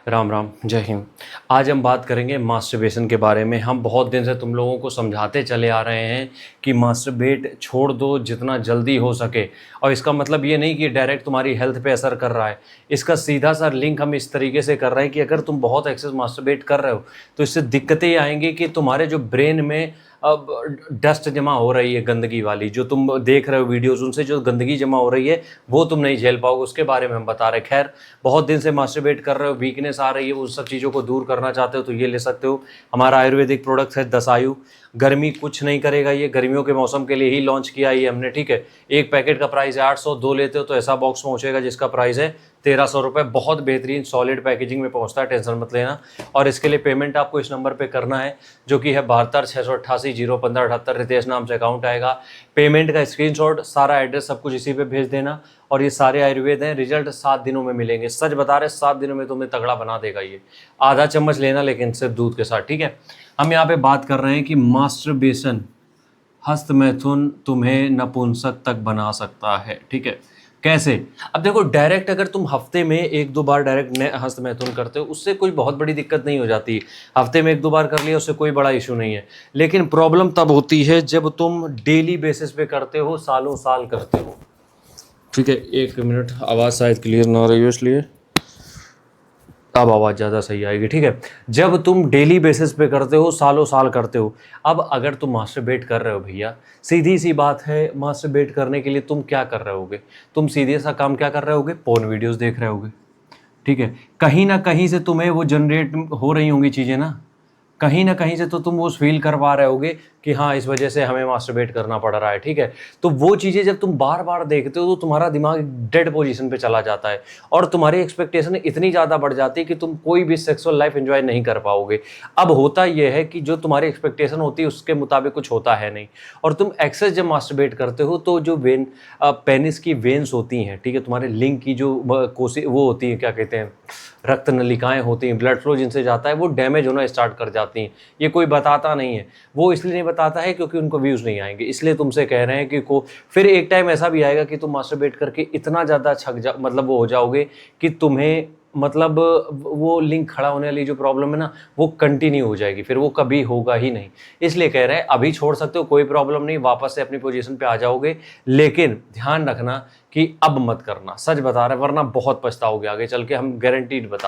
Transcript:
राम राम, जय हिंद। आज हम बात करेंगे मास्टरबेशन के बारे में। हम बहुत दिन से तुम लोगों को समझाते चले आ रहे हैं कि मास्टरबेट छोड़ दो जितना जल्दी हो सके। और इसका मतलब ये नहीं कि डायरेक्ट तुम्हारी हेल्थ पे असर कर रहा है। इसका सीधा सा लिंक हम इस तरीके से कर रहे हैं कि अगर तुम बहुत एक्सेस मास्टरबेट कर रहे हो तो इससे दिक्कतें ये आएंगी कि तुम्हारे जो ब्रेन में अब डस्ट जमा हो रही है, गंदगी वाली, जो तुम देख रहे हो वीडियोस, उनसे जो गंदगी जमा हो रही है वो तुम नहीं झेल पाओगे। उसके बारे में हम बता रहे हैं। खैर, बहुत दिन से मास्टरबेट कर रहे हो, वीकनेस आ रही है, उन सब चीज़ों को दूर करना चाहते हो तो ये ले सकते हो। हमारा आयुर्वेदिक प्रोडक्ट है दसायु। गर्मी कुछ नहीं करेगा, ये गर्मियों के मौसम के लिए ही लॉन्च किया है ये हमने, ठीक है। एक पैकेट का प्राइस है 800, दो लेते हो तो ऐसा बॉक्स पहुंचेगा जिसका प्राइस है 1300 रुपये। बहुत बेहतरीन सॉलिड पैकेजिंग में पहुंचता है, टेंशन मत लेना। और इसके लिए पेमेंट आपको इस नंबर पे करना है जो कि है 72 688 01578। रितेश नाम से अकाउंट आएगा। पेमेंट का स्क्रीनशॉट, सारा एड्रेस, सब कुछ इसी पे भेज देना। और ये सारे आयुर्वेद हैं, रिजल्ट 7 दिनों में मिलेंगे। सच बता रहे, 7 दिनों में तुम्हें तगड़ा बना देगा ये। आधा चम्मच लेना लेकिन सिर्फ दूध के साथ, ठीक है। हम यहाँ पे बात कर रहे हैं कि मास्टरबेशन, हस्त मैथुन तुम्हें नपुंसक तक बना सकता है, ठीक है। कैसे? अब देखो, डायरेक्ट अगर तुम हफ्ते में 1-2 बार डायरेक्ट हस्त मैथुन करते हो उससे कोई बहुत बड़ी दिक्कत नहीं हो जाती। हफ्ते में 1-2 बार कर लिया उससे कोई बड़ा इशू नहीं है। लेकिन प्रॉब्लम तब होती है जब तुम डेली बेसिस पे करते हो, सालों साल करते हो, ठीक है। 1 मिनट, आवाज़ शायद क्लियर ना रही हो इसलिए अब आवाज़ ज़्यादा सही आएगी, ठीक है। जब तुम डेली बेसिस पे करते हो, सालों साल करते हो। अब अगर तुम मास्टरबेट कर रहे हो भैया, सीधी सी बात है, मास्टरबेट करने के लिए तुम क्या कर रहे होगे? तुम सीधे सा काम क्या कर रहे होगे? पोर्न वीडियोस देख रहे होगे, ठीक है। कहीं ना कहीं से तुम्हें वो जनरेट हो रही होंगी चीज़ें ना, कहीं ना कहीं से तो तुम वो फील करवा रहे होगे कि हाँ, इस वजह से हमें मास्टरबेट करना पड़ रहा है, ठीक है। तो वो चीज़ें जब तुम बार बार देखते हो तो तुम्हारा दिमाग डेड पोजीशन पे चला जाता है और तुम्हारी एक्सपेक्टेशन इतनी ज़्यादा बढ़ जाती है कि तुम कोई भी सेक्सुअल लाइफ एंजॉय नहीं कर पाओगे। अब होता यह है कि जो तुम्हारी एक्सपेक्टेशन होती है उसके मुताबिक कुछ होता है नहीं। और तुम एक्सेस जब मास्टरबेट करते हो तो जो पेनिस की वेन्स होती हैं, ठीक है, तुम्हारे लिंग की जो कोसी वो होती है, क्या कहते हैं, रक्त नलिकाएं होती हैं, ब्लड फ्लो जिनसे जाता है, वो डैमेज होना स्टार्ट कर जाती हैं। ये कोई बताता नहीं है। वो इसलिए नहीं बताता है क्योंकि उनको व्यूज़ नहीं आएंगे, इसलिए तुमसे कह रहे हैं कि फिर एक टाइम ऐसा भी आएगा कि तुम मास्टरबेट करके इतना ज़्यादा मतलब वो हो जाओगे कि तुम्हें मतलब वो लिंक खड़ा होने वाली जो प्रॉब्लम है ना, वो कंटिन्यू हो जाएगी, फिर वो कभी होगा ही नहीं। इसलिए कह रहे हैं अभी छोड़ सकते हो, कोई प्रॉब्लम नहीं, वापस से अपनी पोजीशन पे आ जाओगे। लेकिन ध्यान रखना कि अब मत करना, सच बता रहे, वरना बहुत पछताओगे आगे चल के, हम गारंटीड बता